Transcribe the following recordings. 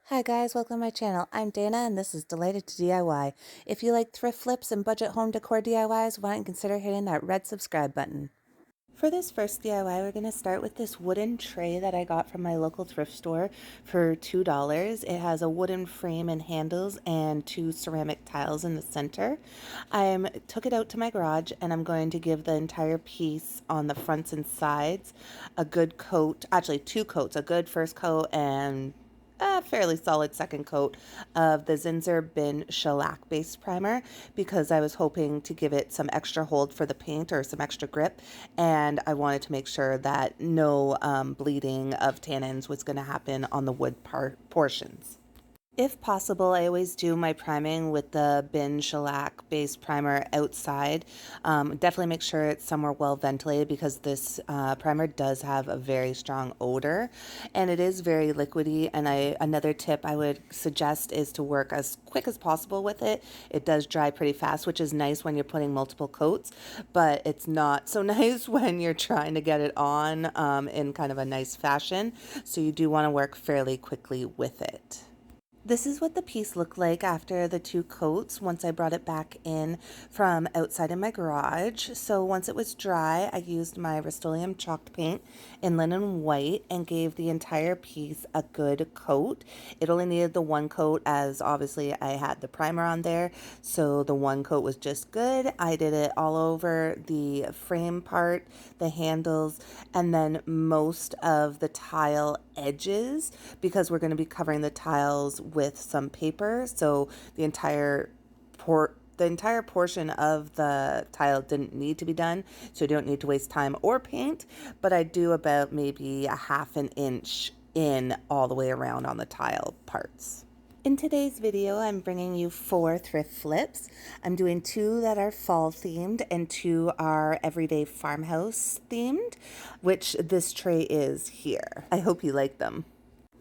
Hi guys, welcome to my channel. I'm Dana and this is Delighted to DIY. If you like thrift flips and budget home decor DIYs, why don't you consider hitting that red subscribe button. For this first DIY, we're going to start with this wooden tray that I got from my local thrift store for $2. It has a wooden frame and handles and two ceramic tiles in the center. I took it out to my garage and I'm going to give the entire piece on the fronts and sides a good coat, actually two coats, a good first coat and a fairly solid second coat of the Zinsser Bin shellac base primer because I was hoping to give it some extra hold for the paint or some extra grip, and I wanted to make sure that no bleeding of tannins was going to happen on the wood portions. If possible, I always do my priming with the Bin shellac base primer outside. Definitely make sure it's somewhere well ventilated because this primer does have a very strong odor and it is very liquidy. And another tip I would suggest is to work as quick as possible with it. It does dry pretty fast, which is nice when you're putting multiple coats, but it's not so nice when you're trying to get it on in kind of a nice fashion. So you do want to work fairly quickly with it. This is what the piece looked like after the two coats once I brought it back in from outside in my garage. So once it was dry, I used my Rustoleum Chalked paint in linen white and gave the entire piece a good coat. It only needed the one coat as obviously I had the primer on there, so the one coat was just good. I did it all over the frame part, the handles, and then most of the tile edges because we're going to be covering the tiles with some paper, so the entire portion of the tile didn't need to be done, so you don't need to waste time or paint, but I do about maybe a half an inch in all the way around on the tile parts. In today's video, I'm bringing you 4 thrift flips. I'm doing 2 that are fall themed and 2 are everyday farmhouse themed, which this tray is here. I hope you like them.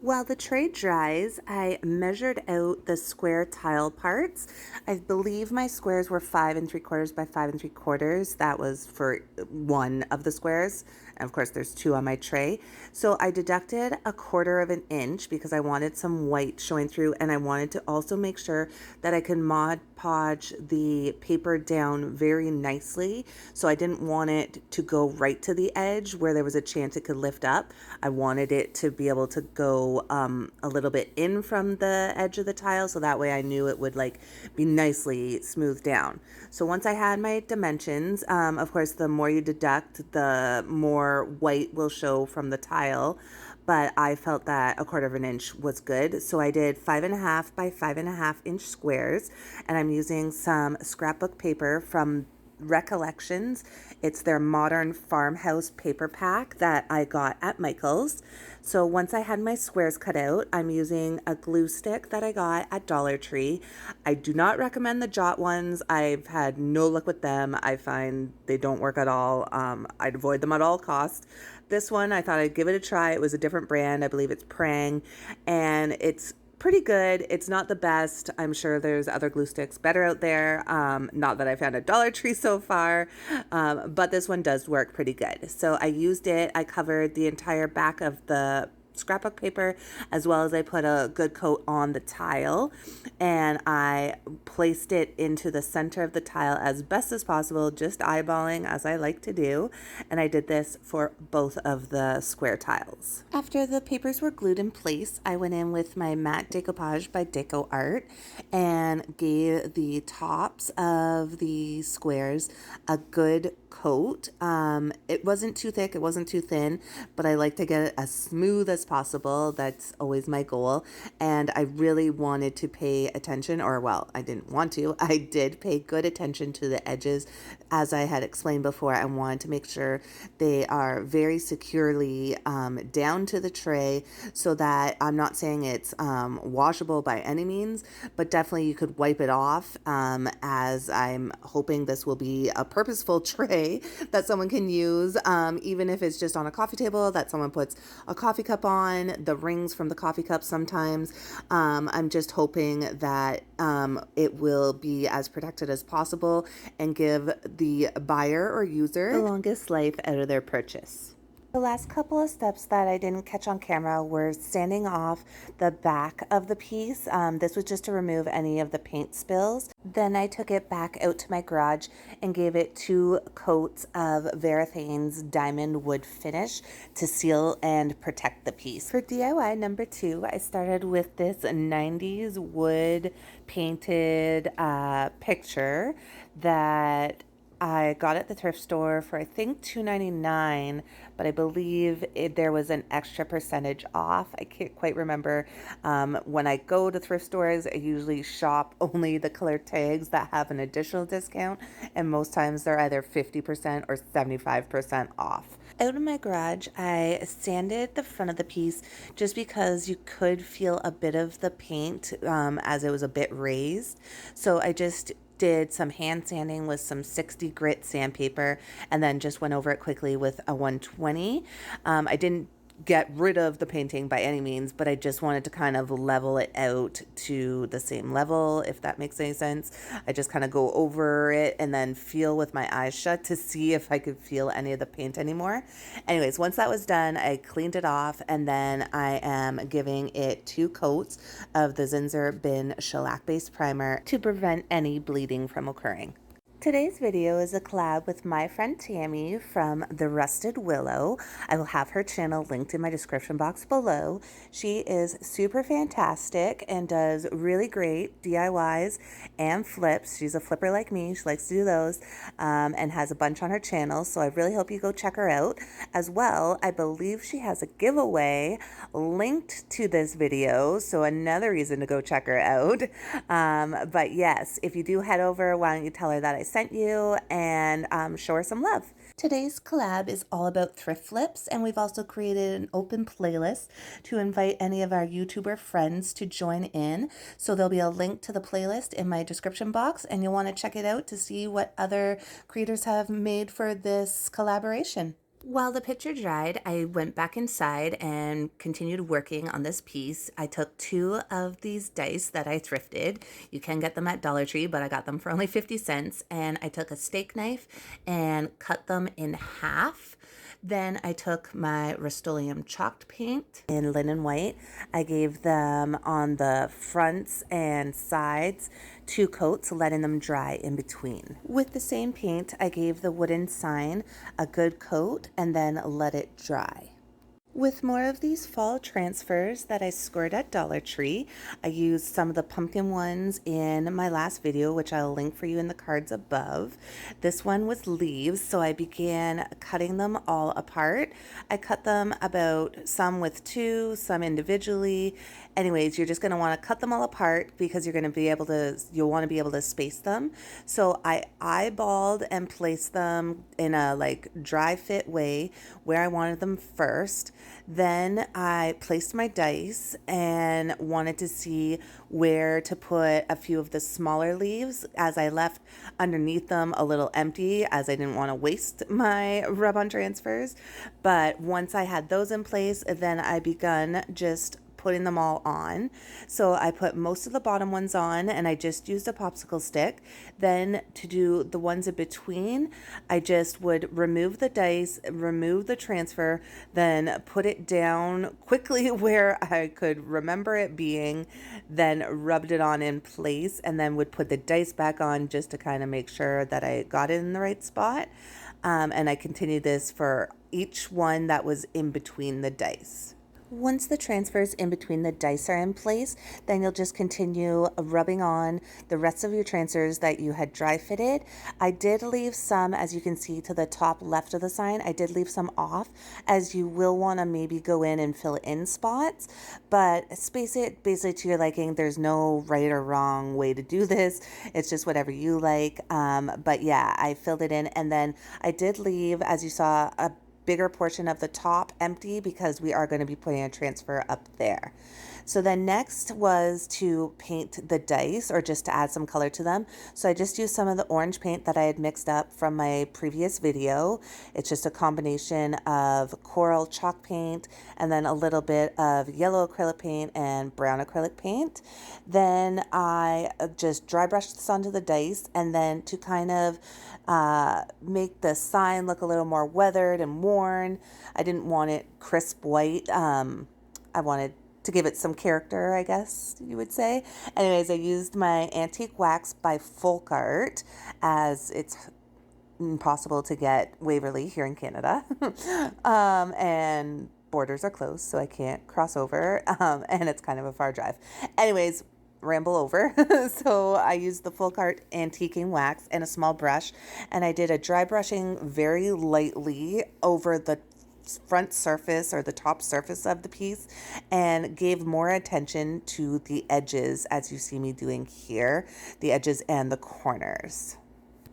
While the tray dries, I measured out the square tile parts. I believe my squares were 5 3/4 by 5 3/4. That was for one of the squares. And of course, there's 2 on my tray. So I deducted 1/4 of an inch because I wanted some white showing through, and I wanted to also make sure that I can Mod Podge the paper down very nicely. So I didn't want it to go right to the edge where there was a chance it could lift up. I wanted it to be able to go a little bit in from the edge of the tile, so that way I knew it would like be nicely smoothed down. So once I had my dimensions, of course, the more you deduct, the more white will show from the tile, but I felt that 1/4 of an inch was good. So I did 5.5 by 5.5 inch squares, and I'm using some scrapbook paper from Recollections. It's their modern farmhouse paper pack that I got at Michael's. So once I had my squares cut out, I'm using a glue stick that I got at Dollartree. I do not recommend the Jot ones. I've had no luck with them. I find they don't work at all. I'd avoid them at all costs. This one, I thought I'd give it a try. It was a different brand. I believe it's Prang, and it's pretty good. It's not the best. I'm sure there's other glue sticks better out there. Not that I found at Dollar Tree so far, but this one does work pretty good. So I used it. I covered the entire back of the scrapbook paper, as well as I put a good coat on the tile, and I placed it into the center of the tile as best as possible, just eyeballing as I like to do, and I did this for both of the square tiles. After the papers were glued in place, I went in with my matte decoupage by Deco Art and gave the tops of the squares a good coat. It wasn't too thick, it wasn't too thin, but I like to get it as smooth as possible. That's always my goal. And I really wanted to pay attention, or well, I didn't want to. I did pay good attention to the edges. As I had explained before, I wanted to make sure they are very securely down to the tray, so that I'm not saying it's washable by any means, but definitely you could wipe it off, as I'm hoping this will be a purposeful tray that someone can use, even if it's just on a coffee table that someone puts a coffee cup on, the rings from the coffee cup sometimes. I'm just hoping that it will be as protected as possible and give the buyer or user the longest life out of their purchase. The last couple of steps that I didn't catch on camera were sanding off the back of the piece. This was just to remove any of the paint spills. Then I took it back out to my garage and gave it 2 coats of Varathane's diamond wood finish to seal and protect the piece. For DIY number 2, I started with this 90s wood painted picture that I got at the thrift store for I think $2.99, but I believe there was an extra percentage off. I can't quite remember. When I go to thrift stores, I usually shop only the color tags that have an additional discount, and most times they're either 50% or 75% off. Out in my garage, I sanded the front of the piece just because you could feel a bit of the paint as it was a bit raised. So I just did some hand sanding with some 60 grit sandpaper and then just went over it quickly with a 120. I didn't get rid of the painting by any means, but I just wanted to kind of level it out to the same level, if that makes any sense. I just kind of go over it and then feel with my eyes shut to see if I could feel any of the paint anymore. Anyways, once that was done, I cleaned it off, and then I am giving it 2 coats of the Zinsser Bin shellac based primer to prevent any bleeding from occurring. Today's video is a collab with my friend Tammie from the Rusted Willow. I will have her channel linked in my description box below. She is super fantastic and does really great DIYs and flips. She's a flipper like me. She likes to do those and has a bunch on her channel. So I really hope you go check her out. As well, I believe she has a giveaway linked to this video. So another reason to go check her out. But yes, if you do head over, why don't you tell her that I sent you and show her some love. Today's collab is all about thrift flips, and we've also created an open playlist to invite any of our YouTuber friends to join in. So there'll be a link to the playlist in my description box, and you'll want to check it out to see what other creators have made for this collaboration. While the picture dried, I went back inside and continued working on this piece. I took 2 of these dice that I thrifted. You can get them at Dollartree, but I got them for only 50 cents. And I took a steak knife and cut them in half. Then I took my Rustoleum Chalked paint in linen white. I gave them on the fronts and sides 2 coats, letting them dry in between. With the same paint, I gave the wooden sign a good coat and then let it dry. With more of these fall transfers that I scored at Dollar Tree, I used some of the pumpkin ones in my last video, which I'll link for you in the cards above. This one was leaves, so I began cutting them all apart. I cut them about some with 2, some individually. Anyways, you're just going to want to cut them all apart because you'll want to be able to space them. So I eyeballed and placed them in a dry fit way where I wanted them first. Then I placed my dice and wanted to see where to put a few of the smaller leaves, as I left underneath them a little empty, as I didn't want to waste my rub-on transfers. But once I had those in place, then I begun just putting them all on. So I put most of the bottom ones on, and I just used a popsicle stick. Then to do the ones in between, I just would remove the dice, remove the transfer, then put it down quickly where I could remember it being, then rubbed it on in place, and then would put the dice back on just to kind of make sure that I got it in the right spot. And I continued this for each one that was in between the dice. Once the transfers in between the dice are in place, then you'll just continue rubbing on the rest of your transfers that you had dry fitted. I did leave some, as you can see to the top left of the sign, I did leave some off, as you will want to maybe go in and fill in spots, but space it basically to your liking. There's no right or wrong way to do this. It's just whatever you like. But yeah, I filled it in, and then I did leave, as you saw, a bigger portion of the top empty because we are going to be putting a transfer up there. So then next was to paint the dice, or just to add some color to them. So I just used some of the orange paint that I had mixed up from my previous video. It's just a combination of coral chalk paint and then a little bit of yellow acrylic paint and brown acrylic paint. Then I just dry brushed this onto the dice, and then to kind of make the sign look a little more weathered and worn, I didn't want it crisp white. I wanted to give it some character, I guess you would say. Anyways, I used my antique wax by Folk Art, as it's impossible to get Waverly here in Canada. And borders are closed, so I can't cross over, and it's kind of a far drive. Anyways, ramble over. So I used the Folk Art antiquing wax and a small brush, and I did a dry brushing very lightly over the front surface, or the top surface of the piece, and gave more attention to the edges, as you see me doing here, the edges and the corners.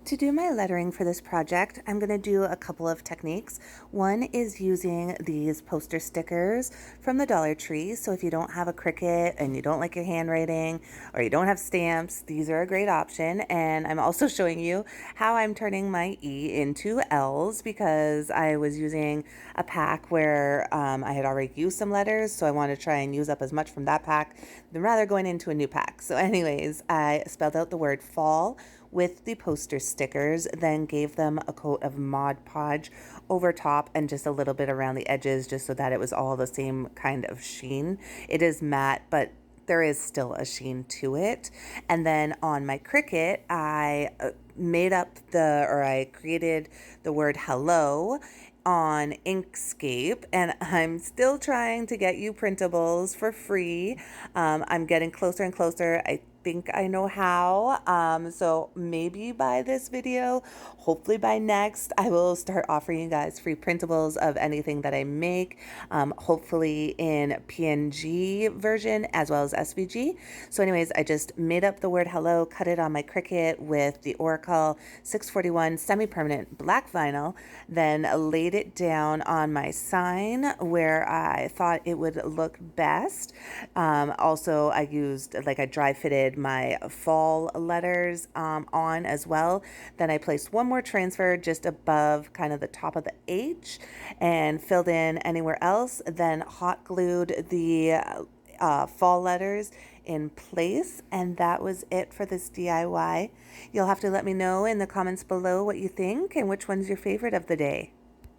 To do my lettering for this project, I'm going to do a couple of techniques. One is using these poster stickers from the Dollartree. So if you don't have a Cricut and you don't like your handwriting, or you don't have stamps, these are a great option. And I'm also showing you how I'm turning my E into L's, because I was using a pack where I had already used some letters. So I want to try and use up as much from that pack than rather going into a new pack. So anyways, I spelled out the word fall with the poster stickers, then gave them a coat of Mod Podge over top and just a little bit around the edges, just so that it was all the same kind of sheen. It is matte, but there is still a sheen to it. And then on my Cricut, I created the word hello on Inkscape, and I'm still trying to get you printables for free. I'm getting closer and closer. I think I know how. So maybe by this video, hopefully by next, I will start offering you guys free printables of anything that I make, hopefully in PNG version as well as SVG. So anyways, I just made up the word hello, cut it on my Cricut with the Oracle 641 semi-permanent black vinyl, then laid it down on my sign where I thought it would look best. Also, I dry fitted my fall letters on as well. Then I placed one more transfer just above kind of the top of the H and filled in anywhere else, then hot glued the fall letters in place, and that was it for this DIY. You'll have to let me know in the comments below what you think and which one's your favorite of the day.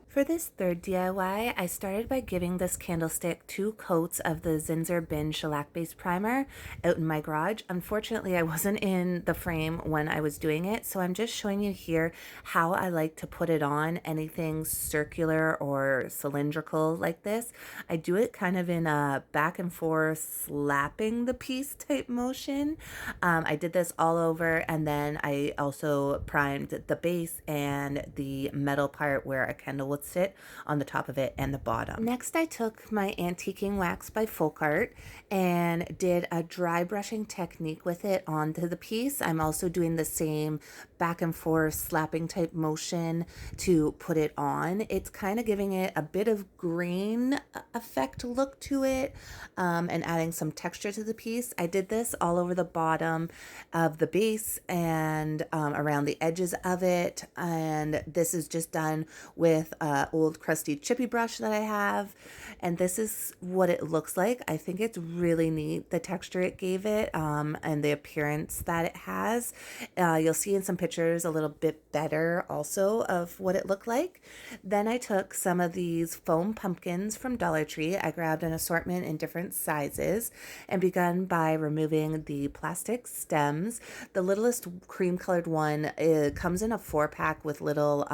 For this third DIY, I started by giving this candlestick 2 coats of the Zinsser Bin shellac-based primer out in my garage. Unfortunately, I wasn't in the frame when I was doing it, so I'm just showing you here how I like to put it on anything circular or cylindrical like this. I do it kind of in a back and forth slapping the piece type motion. I did this all over, and then I also primed the base and the metal part where a candle would sit on the top of it and the bottom. Next, I took my antiquing wax by Folk Art and did a dry brushing technique with it onto the piece. I'm also doing the same back and forth slapping type motion to put it on. It's kind of giving it a bit of green effect look to it, and adding some texture to the piece. I did this all over the bottom of the base and around the edges of it, and this is just done with old crusty chippy brush that I have, and this is what it looks like. I think it's really neat, the texture it gave it, and the appearance that it has. You'll see in some pictures a little bit better also of what it looked like. Then I took some of these foam pumpkins from Dollar Tree. I grabbed an assortment in different sizes and begun by removing the plastic stems. The littlest cream colored one, it comes in a 4-pack with little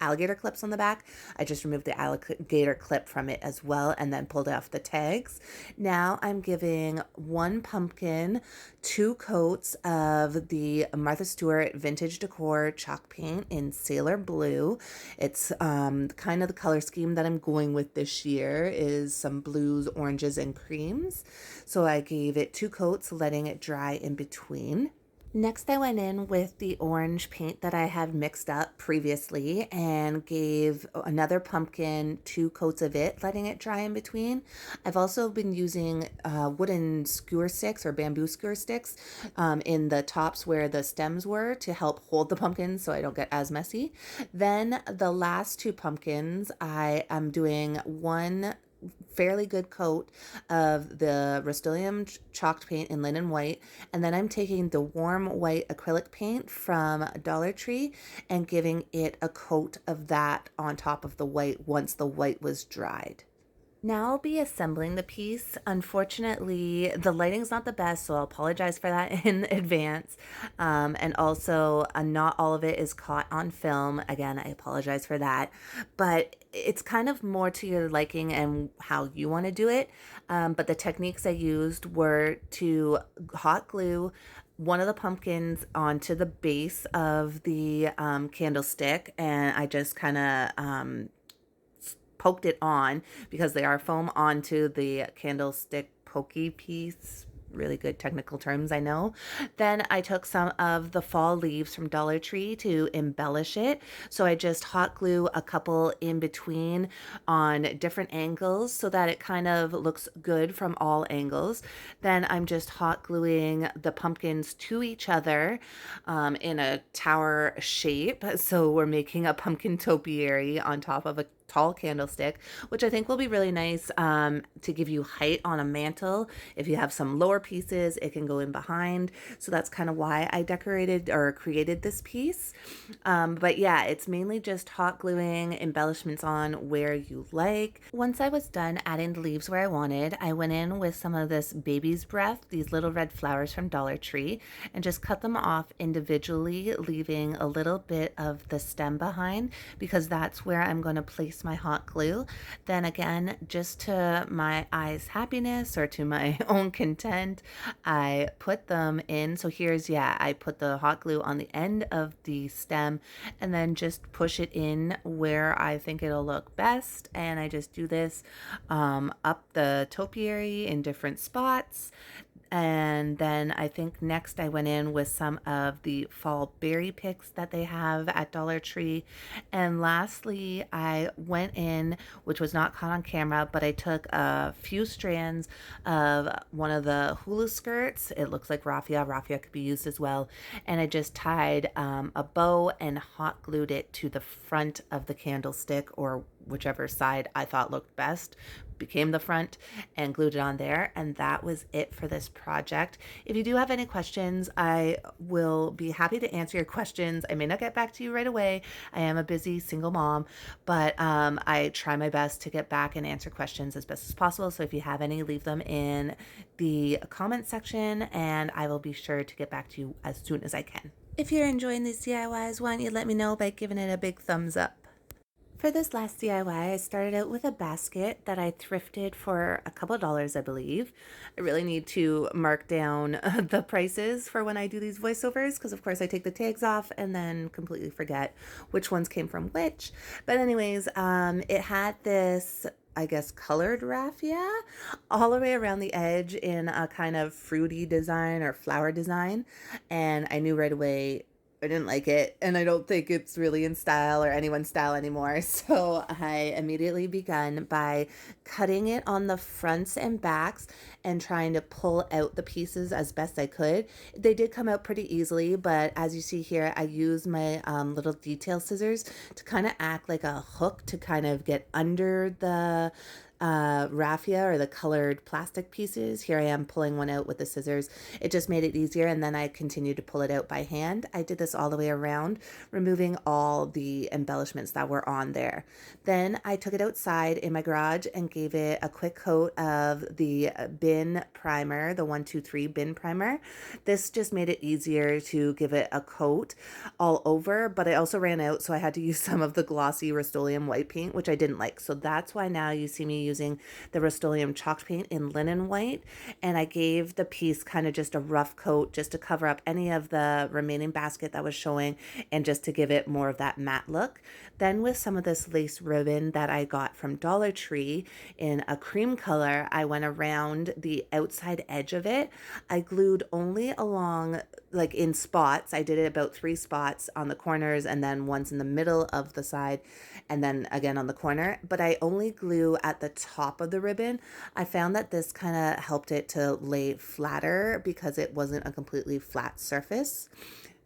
alligator clips on the back. I just removed the alligator clip from it as well and then pulled off the tags. Now I'm giving one pumpkin 2 coats of the Martha Stewart Vintage Decor chalk paint in Sailor Blue. It's kind of the color scheme that I'm going with this year is some blues, oranges, and creams. So I gave it 2 coats, letting it dry in between. Next, I went in with the orange paint that I had mixed up previously and gave another pumpkin 2 coats of it, letting it dry in between. I've also been using wooden skewer sticks or bamboo skewer sticks in the tops where the stems were to help hold the pumpkins so I don't get as messy. Then the last 2 pumpkins, I am doing one fairly good coat of the Rustoleum Chalked paint in linen white, and then I'm taking the warm white acrylic paint from Dollartree and giving it a coat of that on top of the white once the white was dried. Now I'll be assembling the piece. Unfortunately, the lighting's not the best, so I'll apologize for that in advance. And also, not all of it is caught on film. Again, I apologize for that. But it's kind of more to your liking and how you want to do it. But the techniques I used were to hot glue one of the pumpkins onto the base of the candlestick, and I just kind of poked it on because they are foam onto the candlestick pokey piece. Really good technical terms, I know. Then I took some of the fall leaves from Dollar Tree to embellish it. So I just hot glue a couple in between on different angles so that it kind of looks good from all angles. Then I'm just hot gluing the pumpkins to each other in a tower shape. So we're making a pumpkin topiary on top of a tall candlestick, which I think will be really nice to give you height on a mantle. If you have some lower pieces, it can go in behind. So that's kind of why I decorated or created this piece. But yeah, it's mainly just hot gluing embellishments on where you like. Once I was done adding the leaves where I wanted, I went in with some of this baby's breath, these little red flowers from Dollar Tree, and just cut them off individually, leaving a little bit of the stem behind because that's where I'm going to place my hot glue. Then again, just to my eye's happiness or to my own content, I put them in. So here's, yeah, I put the hot glue on the end of the stem and then just push it in where I think it'll look best. And I just do this up the topiary in different spots. And then I think next I went in with some of the fall berry picks that they have at Dollar Tree. And lastly, I went in, which was not caught on camera, but I took a few strands of one of the hula skirts. It looks like raffia. Raffia could be used as well. And I just tied a bow and hot glued it to the front of the candlestick, or whichever side I thought looked best became the front, and glued it on there. And that was it for this project. If you do have any questions, I will be happy to answer your questions. I may not get back to you right away. I am a busy single mom, but I try my best to get back and answer questions as best as possible. So if you have any, leave them in the comment section and I will be sure to get back to you as soon as I can. If you're enjoying these DIYs, why don't you let me know by giving it a big thumbs up. For this last DIY, I started out with a basket that I thrifted for a couple dollars, I believe. I really need to mark down the prices for when I do these voiceovers because, of course, I take the tags off and then completely forget which ones came from which. But anyways, it had this, I guess, colored raffia all the way around the edge in a kind of fruity design or flower design. And I knew right away I didn't like it, and I don't think it's really in style or anyone's style anymore. So I immediately begun by cutting it on the fronts and backs and trying to pull out the pieces as best I could. They did come out pretty easily, but as you see here, I use my little detail scissors to kind of act like a hook to kind of get under the raffia or the colored plastic pieces. Here I am pulling one out with the scissors. It just made it easier, and then I continued to pull it out by hand. I did this all the way around, removing all the embellishments that were on there. Then I took it outside in my garage and gave it a quick coat of the bin primer, the 123 bin primer. This just made it easier to give it a coat all over, but I also ran out, so I had to use some of the glossy Rustoleum white paint, which I didn't like. So that's why now you see me using the Rustoleum Chalked paint in linen white, and I gave the piece kind of just a rough coat just to cover up any of the remaining basket that was showing and just to give it more of that matte look. Then with some of this lace ribbon that I got from Dollartree in a cream color, I went around the outside edge of it. I glued only along, like in spots. I did it about 3 spots on the corners and then once in the middle of the side and then again on the corner, but I only glue at the top of the ribbon. I found that this kind of helped it to lay flatter because it wasn't a completely flat surface.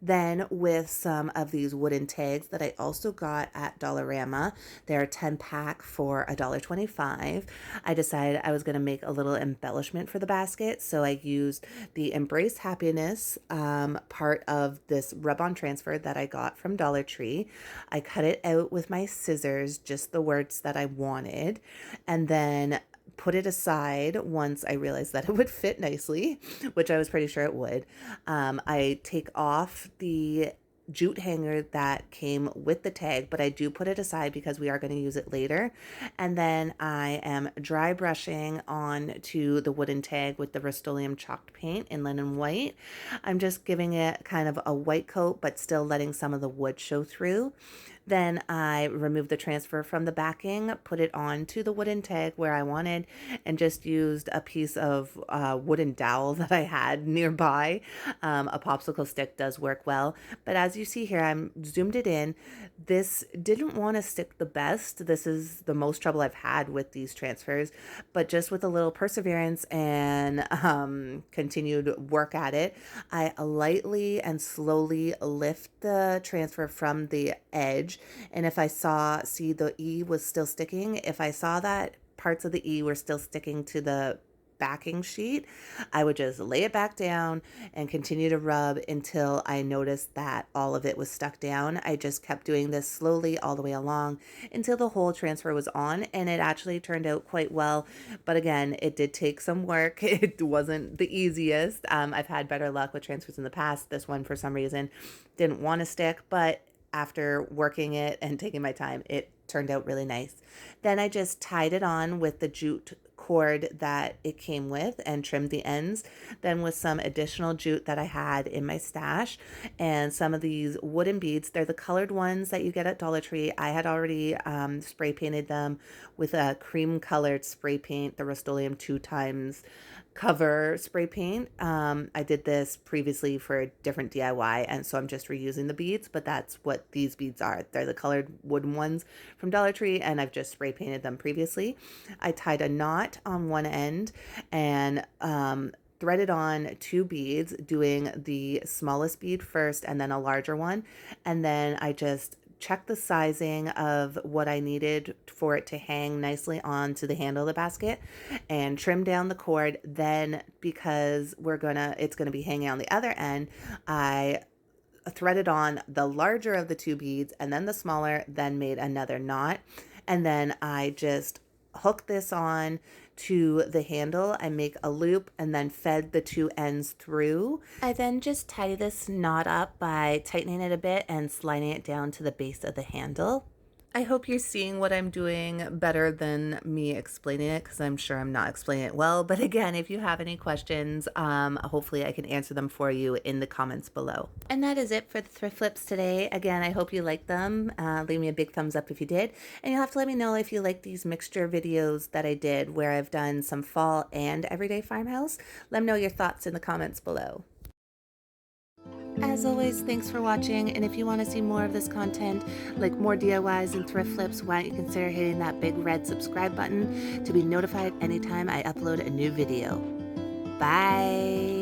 Then with some of these wooden tags that I also got at Dollarama, they're a 10-pack for $1.25. I decided I was going to make a little embellishment for the basket, so I used the Embrace Happiness part of this rub-on transfer that I got from Dollar Tree. I cut it out with my scissors, just the words that I wanted, and then put it aside once I realized that it would fit nicely, which I was pretty sure it would. I take off the jute hanger that came with the tag, but I do put it aside because we are going to use it later. And then I am dry brushing on to the wooden tag with the Rustoleum Chalked paint in linen white. I'm just giving it kind of a white coat, but still letting some of the wood show through. Then I removed the transfer from the backing, put it onto the wooden tag where I wanted, and just used a piece of wooden dowel that I had nearby. A popsicle stick does work well, but as you see here, I'm zoomed it in. This didn't want to stick the best. This is the most trouble I've had with these transfers, but just with a little perseverance and continued work at it, I lightly and slowly lift the transfer from the edge. And if I see the E was still sticking, if I saw that parts of the E were still sticking to the backing sheet, I would just lay it back down and continue to rub until I noticed that all of it was stuck down. I just kept doing this slowly all the way along until the whole transfer was on, and it actually turned out quite well. But again, it did take some work. It wasn't the easiest. I've had better luck with transfers in the past. This one, for some reason, didn't want to stick, but after working it and taking my time, it turned out really nice. Then I just tied it on with the jute cord that it came with and trimmed the ends. Then with some additional jute that I had in my stash and some of these wooden beads, they're the colored ones that you get at Dollar Tree. I had already spray painted them with a cream colored spray paint, the Rustoleum 2x cover spray paint. I did this previously for a different DIY, and so I'm just reusing the beads, but that's what these beads are. They're the colored wooden ones from Dollar Tree, and I've just spray painted them previously. I tied a knot on one end and threaded on 2 beads, doing the smallest bead first and then a larger one, and then I just check the sizing of what I needed for it to hang nicely onto the handle of the basket and trim down the cord. Then because it's gonna be hanging on the other end, I threaded on the larger of the 2 beads and then the smaller, then made another knot, and then I just hook this on to the handle and make a loop and then fed the 2 ends through. I then just tie this knot up by tightening it a bit and sliding it down to the base of the handle. I hope you're seeing what I'm doing better than me explaining it, because I'm sure I'm not explaining it well. But again, if you have any questions, hopefully I can answer them for you in the comments below. And that is it for the thrift flips today. Again, I hope you liked them. Leave me a big thumbs up if you did. And you'll have to let me know if you like these mixture videos that I did where I've done some fall and everyday farmhouse. Let me know your thoughts in the comments below. As always, thanks for watching, and if you want to see more of this content, like more DIYs and thrift flips, why don't you consider hitting that big red subscribe button to be notified anytime I upload a new video. Bye!